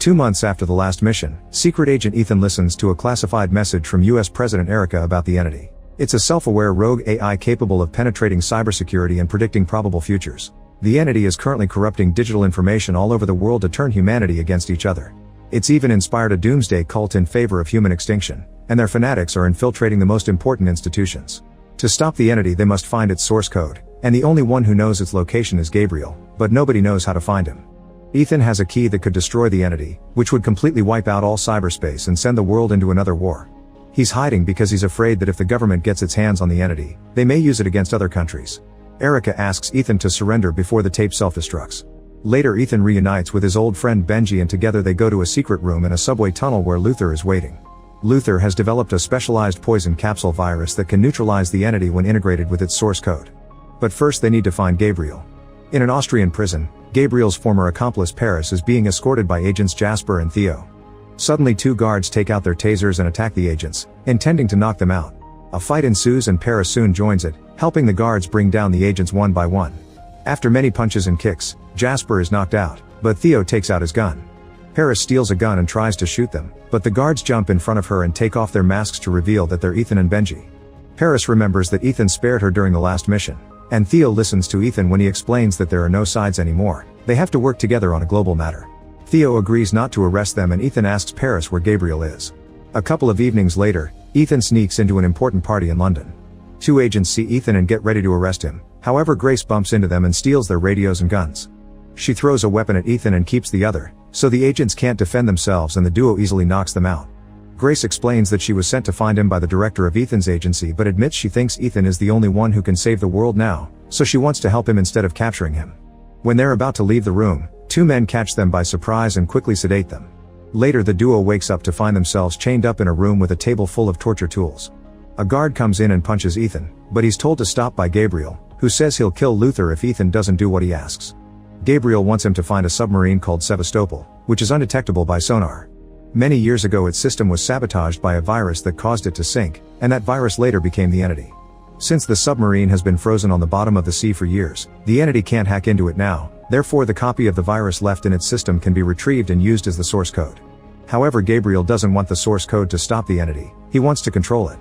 2 months after the last mission, secret agent Ethan listens to a classified message from US President Erica about the entity. It's a self-aware rogue AI capable of penetrating cybersecurity and predicting probable futures. The entity is currently corrupting digital information all over the world to turn humanity against each other. It's even inspired a doomsday cult in favor of human extinction, and their fanatics are infiltrating the most important institutions. To stop the entity, they must find its source code, and the only one who knows its location is Gabriel, but nobody knows how to find him. Ethan has a key that could destroy the entity, which would completely wipe out all cyberspace and send the world into another war. He's hiding because he's afraid that if the government gets its hands on the entity, they may use it against other countries. Erica asks Ethan to surrender before the tape self-destructs. Later, Ethan reunites with his old friend Benji, and together they go to a secret room in a subway tunnel where Luther is waiting. Luther has developed a specialized poison capsule virus that can neutralize the entity when integrated with its source code. But first they need to find Gabriel. In an Austrian prison, Gabriel's former accomplice Paris is being escorted by agents Jasper and Theo. Suddenly 2 guards take out their tasers and attack the agents, intending to knock them out. A fight ensues and Paris soon joins it, helping the guards bring down the agents one by one. After many punches and kicks, Jasper is knocked out, but Theo takes out his gun. Paris steals a gun and tries to shoot them, but the guards jump in front of her and take off their masks to reveal that they're Ethan and Benji. Paris remembers that Ethan spared her during the last mission, and Theo listens to Ethan when he explains that there are no sides anymore. They have to work together on a global matter. Theo agrees not to arrest them, and Ethan asks Paris where Gabriel is. A couple of evenings later, Ethan sneaks into an important party in London. 2 agents see Ethan and get ready to arrest him. However, Grace bumps into them and steals their radios and guns. She throws a weapon at Ethan and keeps the other, so the agents can't defend themselves and the duo easily knocks them out. Grace explains that she was sent to find him by the director of Ethan's agency, but admits she thinks Ethan is the only one who can save the world now, so she wants to help him instead of capturing him. When they're about to leave the room, 2 men catch them by surprise and quickly sedate them. Later, the duo wakes up to find themselves chained up in a room with a table full of torture tools. A guard comes in and punches Ethan, but he's told to stop by Gabriel, who says he'll kill Luther if Ethan doesn't do what he asks. Gabriel wants him to find a submarine called Sevastopol, which is undetectable by sonar. Many years ago its system was sabotaged by a virus that caused it to sink, and that virus later became the entity. Since the submarine has been frozen on the bottom of the sea for years, the entity can't hack into it now, therefore the copy of the virus left in its system can be retrieved and used as the source code. However, Gabriel doesn't want the source code to stop the entity, he wants to control it.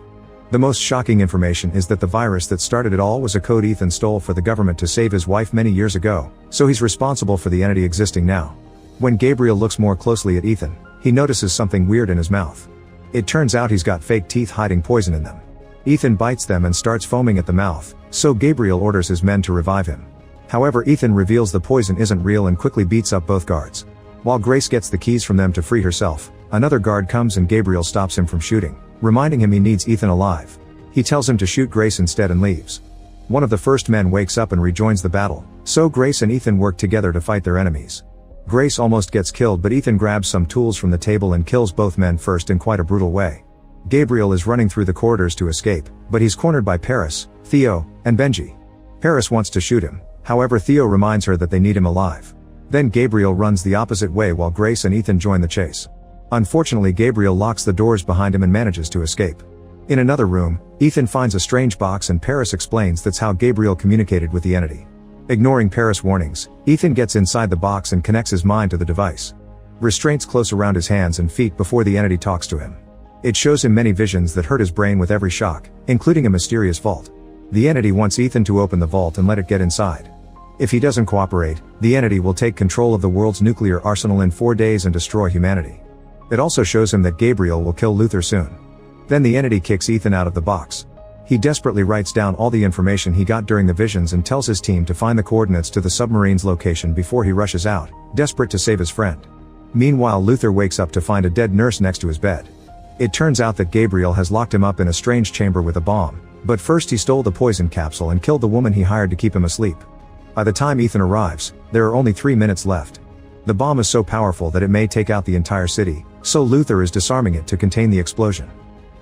The most shocking information is that the virus that started it all was a code Ethan stole for the government to save his wife many years ago, so he's responsible for the entity existing now. When Gabriel looks more closely at Ethan, he notices something weird in his mouth. It turns out he's got fake teeth hiding poison in them. Ethan bites them and starts foaming at the mouth, so Gabriel orders his men to revive him. However, Ethan reveals the poison isn't real and quickly beats up both guards. While Grace gets the keys from them to free herself, another guard comes and Gabriel stops him from shooting, reminding him he needs Ethan alive. He tells him to shoot Grace instead and leaves. One of the first men wakes up and rejoins the battle, so Grace and Ethan work together to fight their enemies. Grace almost gets killed, but Ethan grabs some tools from the table and kills both men first in quite a brutal way. Gabriel is running through the corridors to escape, but he's cornered by Paris, Theo, and Benji. Paris wants to shoot him, however Theo reminds her that they need him alive. Then Gabriel runs the opposite way while Grace and Ethan join the chase. Unfortunately, Gabriel locks the doors behind him and manages to escape. In another room, Ethan finds a strange box and Paris explains that's how Gabriel communicated with the entity. Ignoring Paris' warnings, Ethan gets inside the box and connects his mind to the device. Restraints close around his hands and feet before the entity talks to him. It shows him many visions that hurt his brain with every shock, including a mysterious vault. The entity wants Ethan to open the vault and let it get inside. If he doesn't cooperate, the entity will take control of the world's nuclear arsenal in 4 days and destroy humanity. It also shows him that Gabriel will kill Luther soon. Then the entity kicks Ethan out of the box. He desperately writes down all the information he got during the visions and tells his team to find the coordinates to the submarine's location before he rushes out, desperate to save his friend. Meanwhile, Luther wakes up to find a dead nurse next to his bed. It turns out that Gabriel has locked him up in a strange chamber with a bomb, but first he stole the poison capsule and killed the woman he hired to keep him asleep. By the time Ethan arrives, there are only 3 minutes left. The bomb is so powerful that it may take out the entire city, so Luther is disarming it to contain the explosion.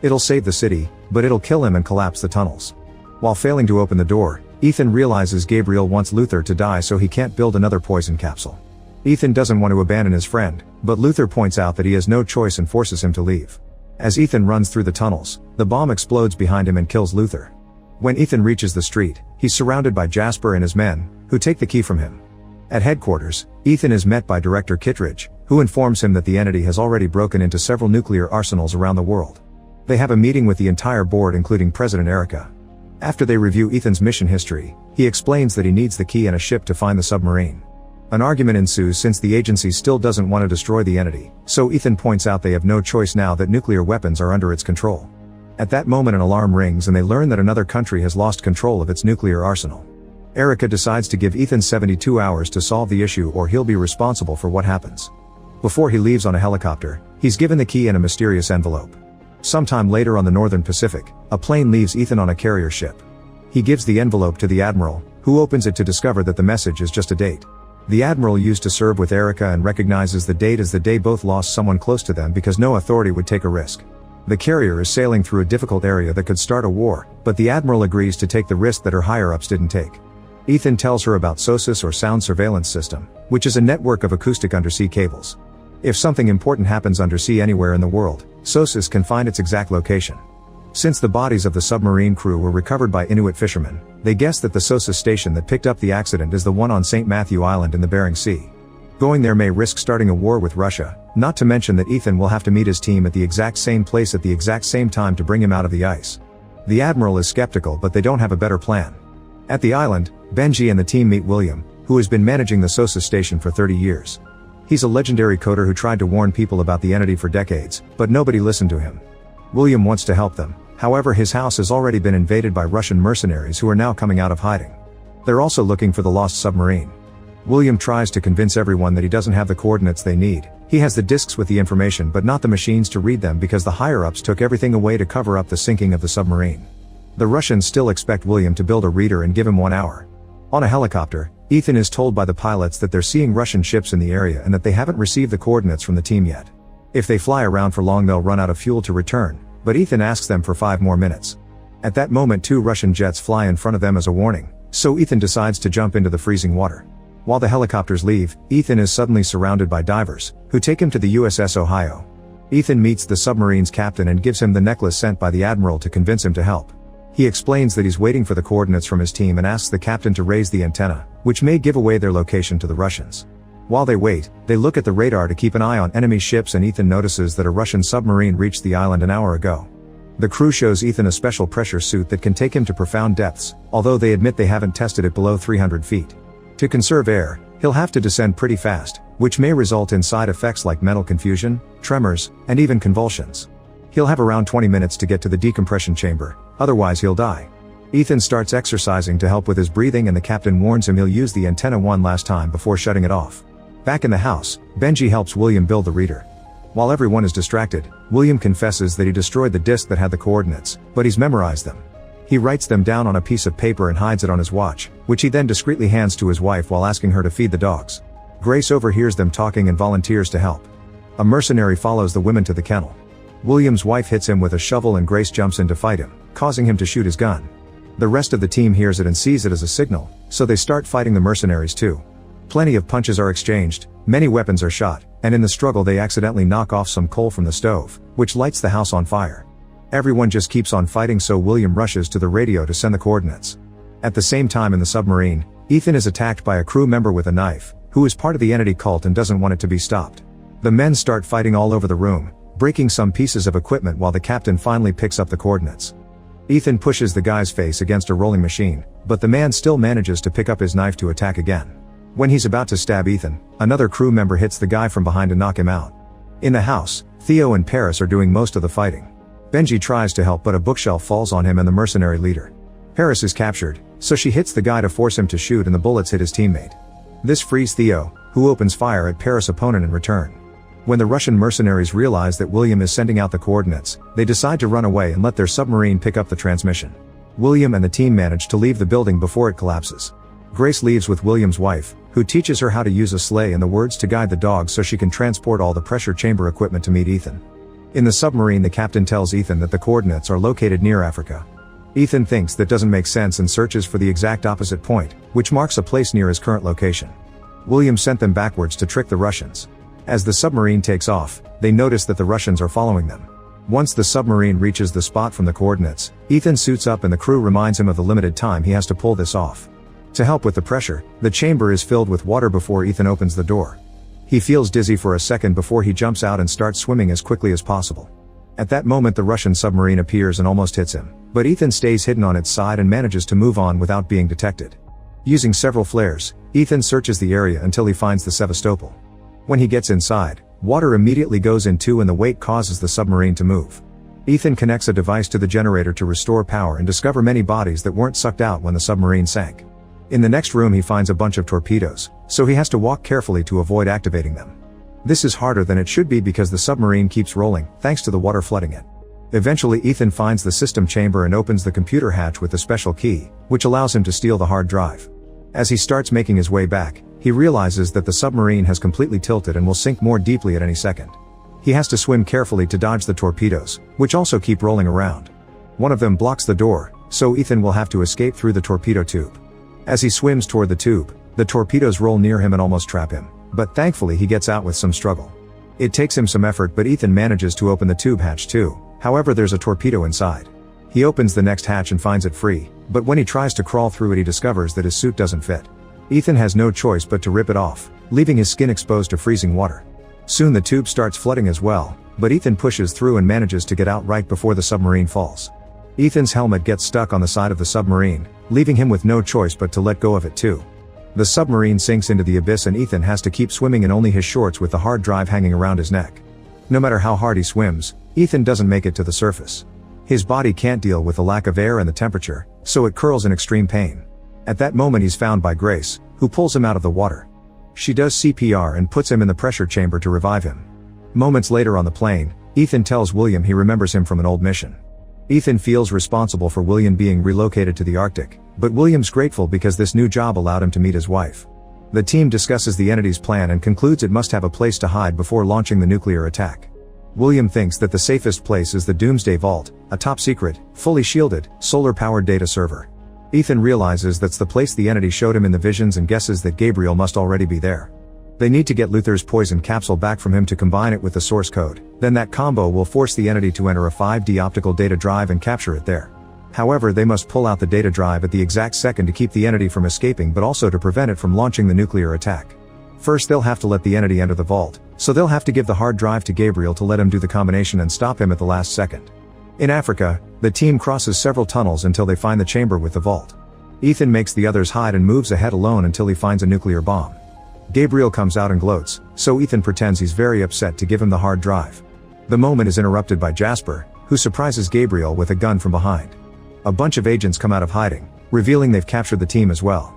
It'll save the city, but it'll kill him and collapse the tunnels. While failing to open the door, Ethan realizes Gabriel wants Luther to die so he can't build another poison capsule. Ethan doesn't want to abandon his friend, but Luther points out that he has no choice and forces him to leave. As Ethan runs through the tunnels, the bomb explodes behind him and kills Luther. When Ethan reaches the street, he's surrounded by Jasper and his men, who take the key from him. At headquarters, Ethan is met by Director Kittredge, who informs him that the entity has already broken into several nuclear arsenals around the world. They have a meeting with the entire board including President Erica. After they review Ethan's mission history, he explains that he needs the key and a ship to find the submarine. An argument ensues since the agency still doesn't want to destroy the entity, so Ethan points out they have no choice now that nuclear weapons are under its control. At that moment an alarm rings and they learn that another country has lost control of its nuclear arsenal. Erica decides to give Ethan 72 hours to solve the issue or he'll be responsible for what happens. Before he leaves on a helicopter, he's given the key and a mysterious envelope. Sometime later on the Northern Pacific, a plane leaves Ethan on a carrier ship. He gives the envelope to the Admiral, who opens it to discover that the message is just a date. The Admiral used to serve with Erica and recognizes the date as the day both lost someone close to them because no authority would take a risk. The carrier is sailing through a difficult area that could start a war, but the Admiral agrees to take the risk that her higher-ups didn't take. Ethan tells her about SOSUS or Sound Surveillance System, which is a network of acoustic undersea cables. If something important happens undersea anywhere in the world, SOSUS can find its exact location. Since the bodies of the submarine crew were recovered by Inuit fishermen, they guess that the SOSUS station that picked up the accident is the one on St. Matthew Island in the Bering Sea. Going there may risk starting a war with Russia, not to mention that Ethan will have to meet his team at the exact same place at the exact same time to bring him out of the ice. The Admiral is skeptical but they don't have a better plan. At the island, Benji and the team meet William, who has been managing the SOSUS station for 30 years. He's a legendary coder who tried to warn people about the entity for decades, but nobody listened to him. William wants to help them, however his house has already been invaded by Russian mercenaries who are now coming out of hiding. They're also looking for the lost submarine. William tries to convince everyone that he doesn't have the coordinates they need. He has the disks with the information but not the machines to read them because the higher-ups took everything away to cover up the sinking of the submarine. The Russians still expect William to build a reader and give him 1 hour. On a helicopter, Ethan is told by the pilots that they're seeing Russian ships in the area and that they haven't received the coordinates from the team yet. If they fly around for long they'll run out of fuel to return, but Ethan asks them for 5 more minutes. At that moment 2 Russian jets fly in front of them as a warning, so Ethan decides to jump into the freezing water. While the helicopters leave, Ethan is suddenly surrounded by divers, who take him to the USS Ohio. Ethan meets the submarine's captain and gives him the necklace sent by the Admiral to convince him to help. He explains that he's waiting for the coordinates from his team and asks the captain to raise the antenna, which may give away their location to the Russians. While they wait, they look at the radar to keep an eye on enemy ships and Ethan notices that a Russian submarine reached the island an hour ago. The crew shows Ethan a special pressure suit that can take him to profound depths, although they admit they haven't tested it below 300 feet. To conserve air, he'll have to descend pretty fast, which may result in side effects like mental confusion, tremors, and even convulsions. He'll have around 20 minutes to get to the decompression chamber, otherwise he'll die. Ethan starts exercising to help with his breathing and the captain warns him he'll use the antenna one last time before shutting it off. Back in the house, Benji helps William build the reader. While everyone is distracted, William confesses that he destroyed the disk that had the coordinates, but he's memorized them. He writes them down on a piece of paper and hides it on his watch, which he then discreetly hands to his wife while asking her to feed the dogs. Grace overhears them talking and volunteers to help. A mercenary follows the women to the kennel. William's wife hits him with a shovel and Grace jumps in to fight him, causing him to shoot his gun. The rest of the team hears it and sees it as a signal, so they start fighting the mercenaries too. Plenty of punches are exchanged, many weapons are shot, and in the struggle they accidentally knock off some coal from the stove, which lights the house on fire. Everyone just keeps on fighting so William rushes to the radio to send the coordinates. At the same time in the submarine, Ethan is attacked by a crew member with a knife, who is part of the entity cult and doesn't want it to be stopped. The men start fighting all over the room, breaking some pieces of equipment while the captain finally picks up the coordinates. Ethan pushes the guy's face against a rolling machine, but the man still manages to pick up his knife to attack again. When he's about to stab Ethan, another crew member hits the guy from behind to knock him out. In the house, Theo and Paris are doing most of the fighting. Benji tries to help but a bookshelf falls on him and the mercenary leader. Paris is captured, so she hits the guy to force him to shoot and the bullets hit his teammate. This frees Theo, who opens fire at Paris' opponent in return. When the Russian mercenaries realize that William is sending out the coordinates, they decide to run away and let their submarine pick up the transmission. William and the team manage to leave the building before it collapses. Grace leaves with William's wife, who teaches her how to use a sleigh and the words to guide the dogs so she can transport all the pressure chamber equipment to meet Ethan. In the submarine the captain tells Ethan that the coordinates are located near Africa. Ethan thinks that doesn't make sense and searches for the exact opposite point, which marks a place near his current location. William sent them backwards to trick the Russians. As the submarine takes off, they notice that the Russians are following them. Once the submarine reaches the spot from the coordinates, Ethan suits up and the crew reminds him of the limited time he has to pull this off. To help with the pressure, the chamber is filled with water before Ethan opens the door. He feels dizzy for a second before he jumps out and starts swimming as quickly as possible. At that moment the Russian submarine appears and almost hits him, but Ethan stays hidden on its side and manages to move on without being detected. Using several flares, Ethan searches the area until he finds the Sevastopol. When he gets inside, water immediately goes in too and the weight causes the submarine to move. Ethan connects a device to the generator to restore power and discover many bodies that weren't sucked out when the submarine sank. In the next room he finds a bunch of torpedoes, so he has to walk carefully to avoid activating them. This is harder than it should be because the submarine keeps rolling, thanks to the water flooding it. Eventually Ethan finds the system chamber and opens the computer hatch with a special key, which allows him to steal the hard drive. As he starts making his way back, he realizes that the submarine has completely tilted and will sink more deeply at any second. He has to swim carefully to dodge the torpedoes, which also keep rolling around. One of them blocks the door, so Ethan will have to escape through the torpedo tube. As he swims toward the tube, the torpedoes roll near him and almost trap him, but thankfully he gets out with some struggle. It takes him some effort but Ethan manages to open the tube hatch too, however there's a torpedo inside. He opens the next hatch and finds it free, but when he tries to crawl through it he discovers that his suit doesn't fit. Ethan has no choice but to rip it off, leaving his skin exposed to freezing water. Soon the tube starts flooding as well, but Ethan pushes through and manages to get out right before the submarine falls. Ethan's helmet gets stuck on the side of the submarine, leaving him with no choice but to let go of it too. The submarine sinks into the abyss and Ethan has to keep swimming in only his shorts with the hard drive hanging around his neck. No matter how hard he swims, Ethan doesn't make it to the surface. His body can't deal with the lack of air and the temperature, so it curls in extreme pain. At that moment he's found by Grace, who pulls him out of the water. She does CPR and puts him in the pressure chamber to revive him. Moments later on the plane, Ethan tells William he remembers him from an old mission. Ethan feels responsible for William being relocated to the Arctic, but William's grateful because this new job allowed him to meet his wife. The team discusses the entity's plan and concludes it must have a place to hide before launching the nuclear attack. William thinks that the safest place is the Doomsday Vault, a top-secret, fully shielded, solar-powered data server. Ethan realizes that's the place the entity showed him in the visions and guesses that Gabriel must already be there. They need to get Luther's poison capsule back from him to combine it with the source code, then that combo will force the entity to enter a 5D optical data drive and capture it there. However, they must pull out the data drive at the exact second to keep the entity from escaping but also to prevent it from launching the nuclear attack. First they'll have to let the entity enter the vault, so they'll have to give the hard drive to Gabriel to let him do the combination and stop him at the last second. In Africa, the team crosses several tunnels until they find the chamber with the vault. Ethan makes the others hide and moves ahead alone until he finds a nuclear bomb. Gabriel comes out and gloats, so Ethan pretends he's very upset to give him the hard drive. The moment is interrupted by Jasper, who surprises Gabriel with a gun from behind. A bunch of agents come out of hiding, revealing they've captured the team as well.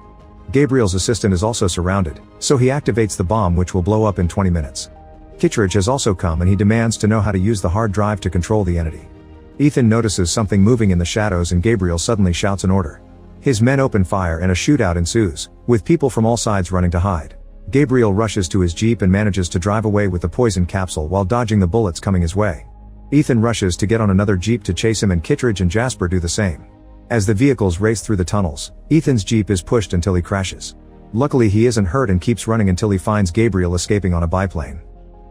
Gabriel's assistant is also surrounded, so he activates the bomb which will blow up in 20 minutes. Kittredge has also come and he demands to know how to use the hard drive to control the entity. Ethan notices something moving in the shadows and Gabriel suddenly shouts an order. His men open fire and a shootout ensues, with people from all sides running to hide. Gabriel rushes to his jeep and manages to drive away with the poison capsule while dodging the bullets coming his way. Ethan rushes to get on another jeep to chase him and Kittredge and Jasper do the same. As the vehicles race through the tunnels, Ethan's jeep is pushed until he crashes. Luckily he isn't hurt and keeps running until he finds Gabriel escaping on a biplane.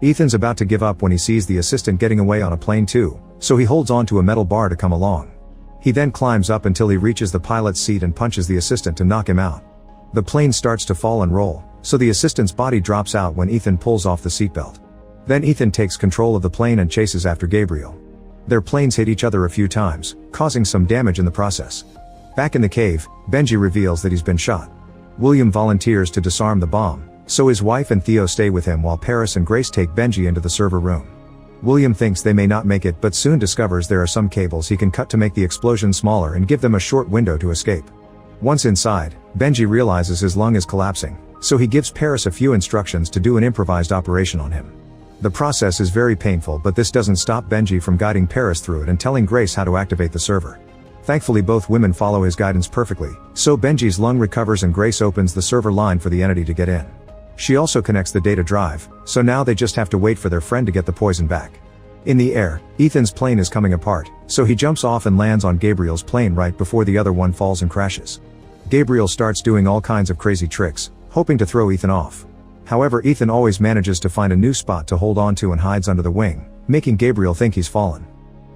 Ethan's about to give up when he sees the assistant getting away on a plane too, so he holds on to a metal bar to come along. He then climbs up until he reaches the pilot's seat and punches the assistant to knock him out. The plane starts to fall and roll, so the assistant's body drops out when Ethan pulls off the seatbelt. Then Ethan takes control of the plane and chases after Gabriel. Their planes hit each other a few times, causing some damage in the process. Back in the cave, Benji reveals that he's been shot. William volunteers to disarm the bomb, so his wife and Theo stay with him while Paris and Grace take Benji into the server room. William thinks they may not make it but soon discovers there are some cables he can cut to make the explosion smaller and give them a short window to escape. Once inside, Benji realizes his lung is collapsing, so he gives Paris a few instructions to do an improvised operation on him. The process is very painful but this doesn't stop Benji from guiding Paris through it and telling Grace how to activate the server. Thankfully both women follow his guidance perfectly, so Benji's lung recovers and Grace opens the server line for the entity to get in. She also connects the data drive, so now they just have to wait for their friend to get the poison back. In the air, Ethan's plane is coming apart, so he jumps off and lands on Gabriel's plane right before the other one falls and crashes. Gabriel starts doing all kinds of crazy tricks, hoping to throw Ethan off. However, Ethan always manages to find a new spot to hold on to and hides under the wing, making Gabriel think he's fallen.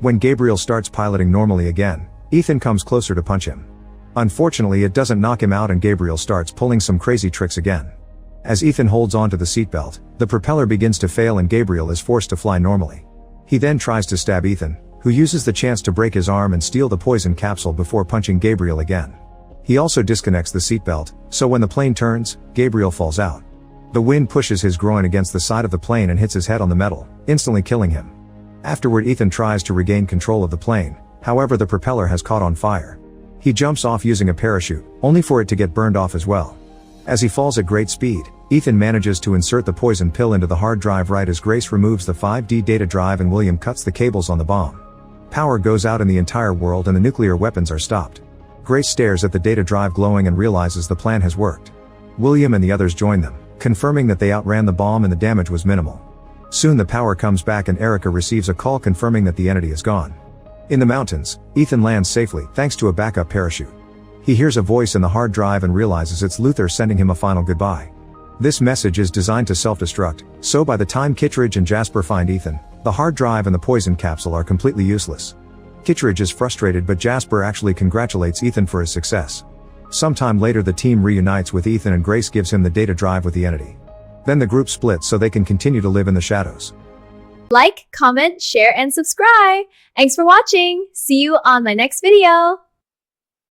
When Gabriel starts piloting normally again, Ethan comes closer to punch him. Unfortunately it doesn't knock him out and Gabriel starts pulling some crazy tricks again. As Ethan holds onto the seatbelt, the propeller begins to fail and Gabriel is forced to fly normally. He then tries to stab Ethan, who uses the chance to break his arm and steal the poison capsule before punching Gabriel again. He also disconnects the seatbelt, so when the plane turns, Gabriel falls out. The wind pushes his groin against the side of the plane and hits his head on the metal, instantly killing him. Afterward, Ethan tries to regain control of the plane, however the propeller has caught on fire. He jumps off using a parachute, only for it to get burned off as well. As he falls at great speed, Ethan manages to insert the poison pill into the hard drive right as Grace removes the 5D data drive and William cuts the cables on the bomb. Power goes out in the entire world and the nuclear weapons are stopped. Grace stares at the data drive glowing and realizes the plan has worked. William and the others join them, confirming that they outran the bomb and the damage was minimal. Soon the power comes back and Erica receives a call confirming that the entity is gone. In the mountains, Ethan lands safely thanks to a backup parachute. He hears a voice in the hard drive and realizes it's Luther sending him a final goodbye. This message is designed to self-destruct, so by the time Kittredge and Jasper find Ethan, the hard drive and the poison capsule are completely useless. Kittredge is frustrated but Jasper actually congratulates Ethan for his success. Sometime later the team reunites with Ethan and Grace gives him the data drive with the entity. Then the group splits so they can continue to live in the shadows. Like, comment, share, and subscribe. Thanks for watching. See you on my next video.